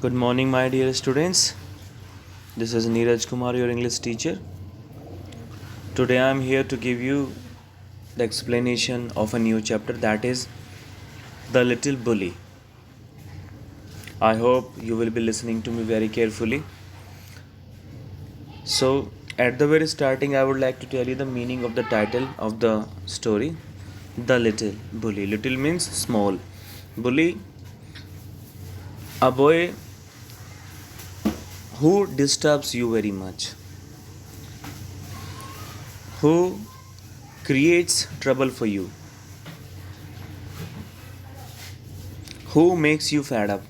Good morning, my dear students. This is Neeraj Kumar, your English teacher. Today I am here to give you the explanation of a new chapter, that is The Little Bully. I hope you will be listening to me very carefully. So, at the very starting, I would like to tell you the meaning of the title of the story, The Little Bully. Little means small. Bully, a boy who disturbs you very much, who creates trouble for you, who makes you fed up.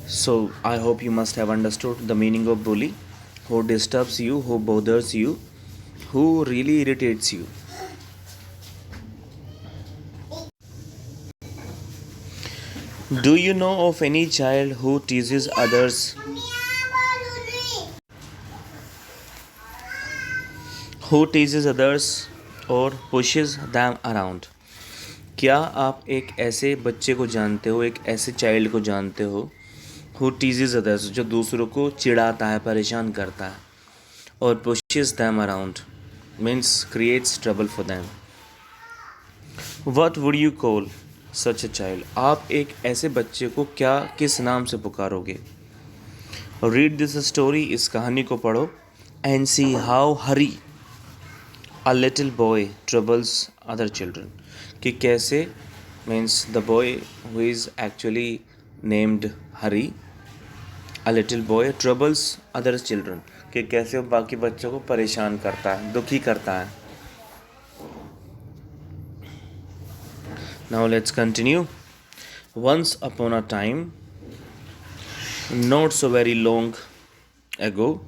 So, I hope you must have understood the meaning of bully, who disturbs you, who bothers you, who really irritates you. Do you know of any child who teases others or pushes them around? क्या आप एक ऐसे बच्चे को जानते हो, एक ऐसे चाइल्ड को जानते हो who teases others, जो दूसरों को चिढ़ाता है, परेशान करता है, और pushes them around means creates trouble for them? What would you call such a child? आप एक ऐसे बच्चे को क्या किस नाम से पुकारोगे? Read this story, इस कहानी को पढ़ो and see how Hari, a little boy, troubles other children. कि कैसे means the boy who is actually named Hari, a little boy, troubles other children. कि कैसे वो बाकी बच्चों को परेशान करता है, दुखी करता है. Now let's continue. Once upon a time, not so very long ago,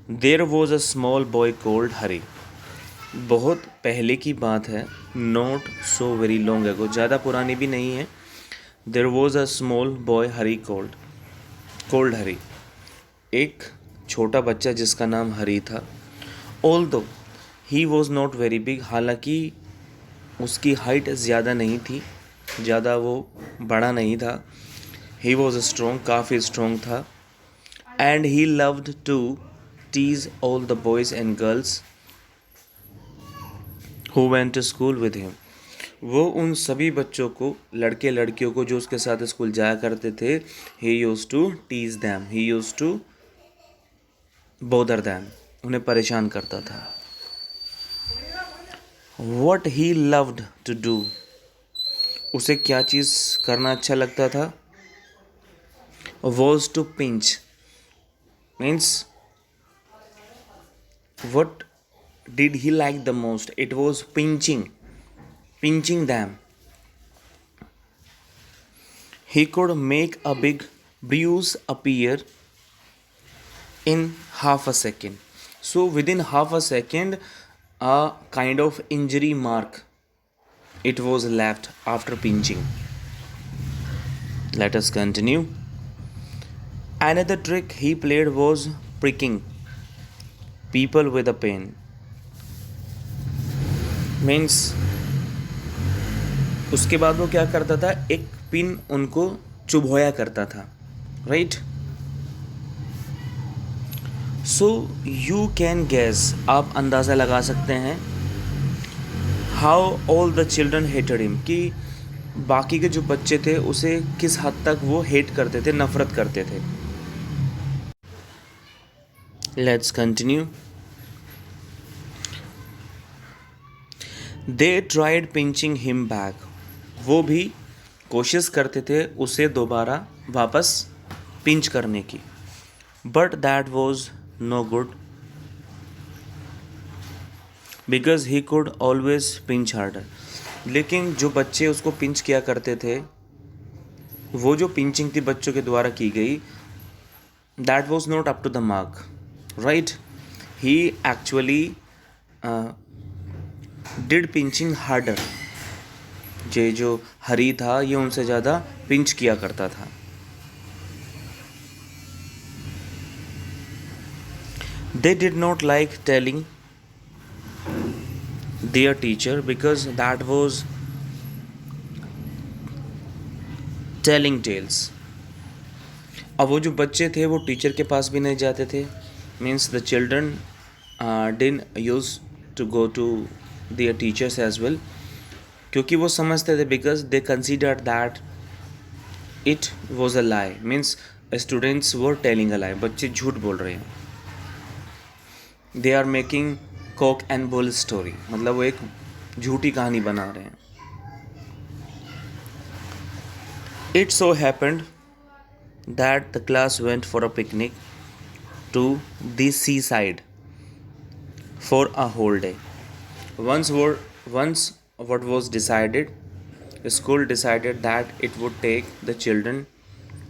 there was a small boy called Hari. बहुत पहले की बात है, not so very long ago, ज़्यादा पुरानी भी नहीं है. There was a small boy Hari called Hari. एक छोटा बच्चा जिसका नाम हरी था. Although he was not very big, हालांकि उसकी हाइट ज़्यादा नहीं थी, ज़्यादा वो बड़ा नहीं था. He was strong, काफ़ी strong था. And he loved to tease all the boys and girls who went to school with him. वो उन सभी बच्चों को, लड़के लड़कियों को जो उसके साथ स्कूल जाया करते थे, he used to tease them, he used to bother them, उन्हें परेशान करता था. What he loved to do, उसे क्या चीज़ करना अच्छा लगता था? Was to pinch, means what did he like the most? It was pinching them. He could make a big bruise appear in half a second. So within half a second, a kind of injury mark, it was left after pinching. Let us continue. Another trick he played was pricking people with a pen. Means उसके बाद वो क्या करता था, एक pin उनको चुभोया करता था, right? So you can guess, आप अंदाज़ा लगा सकते हैं, how all the children hated him, कि बाकी के जो बच्चे थे उसे किस हद तक वो हेट करते थे, नफरत करते थे. Let's continue. They tried pinching him back, वो भी कोशिश करते थे उसे दोबारा वापस पिंच करने की. But that was no good, because he could always pinch harder. लेकिन जो बच्चे उसको पिंच किया करते थे, वो जो पिंचिंग थी बच्चों के द्वारा की गई, that was not up to the mark, right? He actually did pinching harder. ये जो हरी था ये उनसे ज़्यादा पिंच किया करता था. They did not like telling their teacher because that was telling tales. अब वो जो बच्चे थे वो टीचर के पास भी नहीं जाते थे, means the children didn't use to go to their teachers as well, क्योंकि वो समझते थे because they consider that it was a lie, means students were telling a lie, बच्चे झूठ बोल रहे हैं। They are making cock and bull story, मतलब वो एक झूठी कहानी बना रहे हैं। It so happened that the class went for a picnic to the seaside for a whole day. Once what was decided, the school decided that it would take the children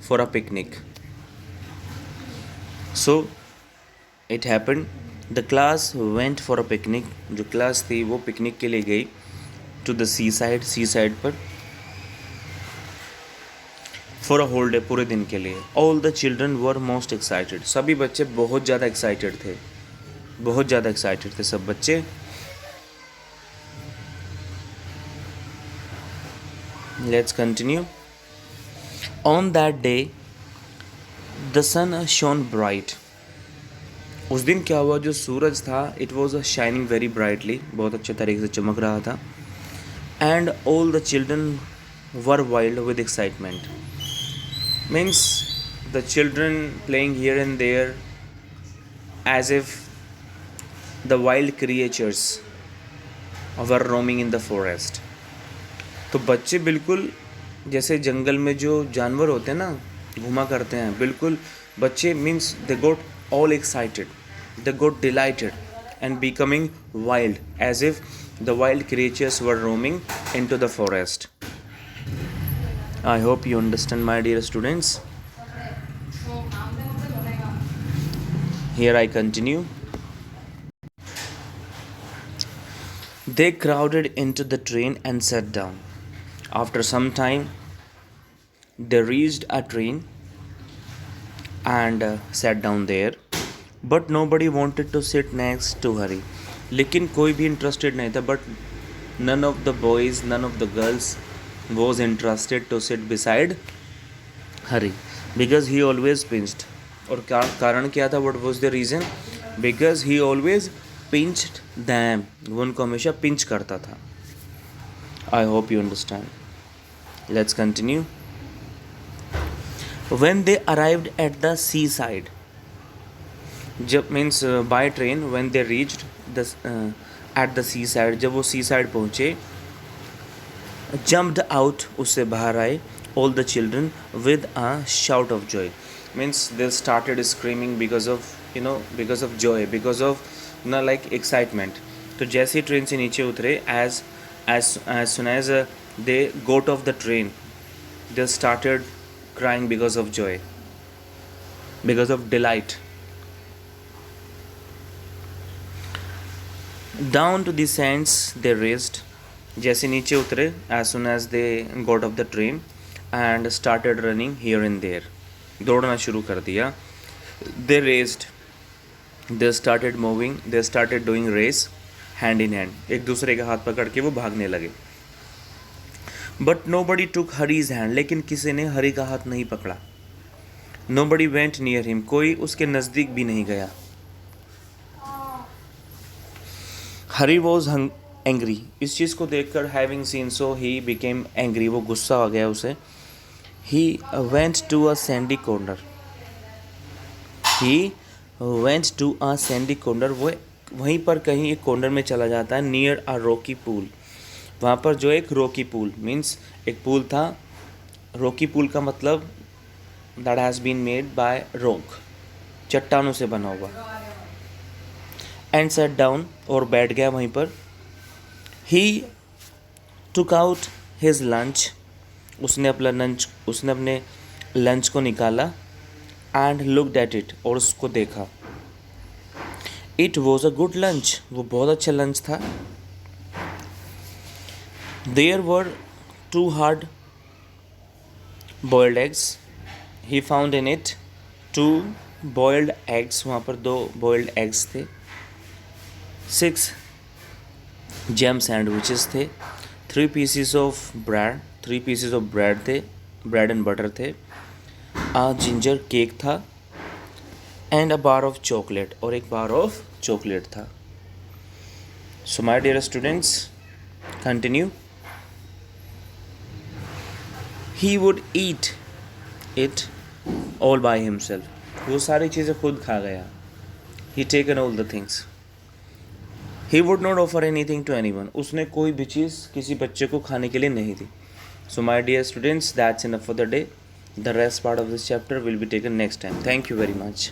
for a picnic. So it happened, the class went for a picnic, जो class थी वो picnic के लिए गई to the seaside पर for a whole day, पूरे दिन के लिए। All the children were most excited, सभी बच्चे बहुत ज़्यादा excited थे, बहुत ज़्यादा excited थे सब बच्चे। Let's continue. On that day, the sun shone bright. उस दिन क्या हुआ, जो सूरज था it was shining very brightly, बहुत अच्छे तरीके से चमक रहा था। And all the children were wild with excitement. Means the children playing here and there as if the wild creatures were roaming in the forest. तो बच्चे बिल्कुल जैसे जंगल में जो जानवर होते हैं ना, घुमा करते हैं, बिल्कुल बच्चे means they got all excited, they got delighted and becoming wild as if the wild creatures were roaming into the forest. I hope you understand my dear students. Here I continue. They crowded into the train and sat down. After some time, they reached a train and sat down there. But nobody wanted to sit next to Hari. लेकिन कोई भी interested नहीं था. But none of the boys, none of the girls was interested to sit beside Hari because he always pinched. और कारण क्या था? What was the reason? Because he always pinched them. वो उनको हमेशा पिंच करता था. I hope you understand. Let's continue. When they arrived at the seaside, जब means by train, when they reached the at the seaside, जब वो seaside पहुँचे, jumped out, उससे बाहर आए, all the children with a shout of joy. Means they started screaming because of joy, because of like excitement. तो जैसे ही train से नीचे उतरे, as soon as they got off the train, they started crying because of joy, because of delight. Down to the sands they raced. जैसे नीचे उतरे, as soon as they got off the train and started running here and there, दौड़ना शुरू कर दिया. They raced, they started moving, they started doing race hand in hand. एक दूसरे का हाथ पकड़ के वो भागने लगे. But nobody took Hari's hand. लेकिन किसी ने हरि का हाथ नहीं पकड़ा. Nobody went near him. कोई उसके नज़दीक भी नहीं गया. Hari was angry. इस चीज़ को देखकर having seen so he became angry. वो गुस्सा आ गया उसे. He went to a sandy corner. He went to a sandy corner. वो वहीं पर कहीं एक कॉर्नर में चला जाता है. Near a rocky pool. वहाँ पर जो एक रॉकी पूल मीन्स एक पूल था. रॉकी पूल का मतलब that has been made by rock, चट्टानों से बना हुआ. एंड सेट डाउन, और बैठ गया वहीं पर. ही टुक आउट हिज लंच. उसने अपने लंच को निकाला. एंड लुक्ड एट इट, और उसको देखा. It was a good lunch. वो बहुत अच्छा लंच था. There were 2 hard boiled eggs. He found in it 2 boiled eggs. वहाँ पर 2 boiled eggs थे. 6 jam sandwiches थे. 3 pieces of bread थे. ब्रेड एंड बटर थे, जिंजर केक था, and a bar of chocolate, और एक बार ऑफ चॉकलेट था. So my dear students, continue. He would eat it all by himself. वो सारी चीज़ें खुद खा गया. He taken all the things. He would not offer anything to anyone. उसने कोई भी चीज़ किसी बच्चे को खाने के लिए नहीं दी. So my dear students, that's enough for the day. The rest part of this chapter will be taken next time. Thank you very much.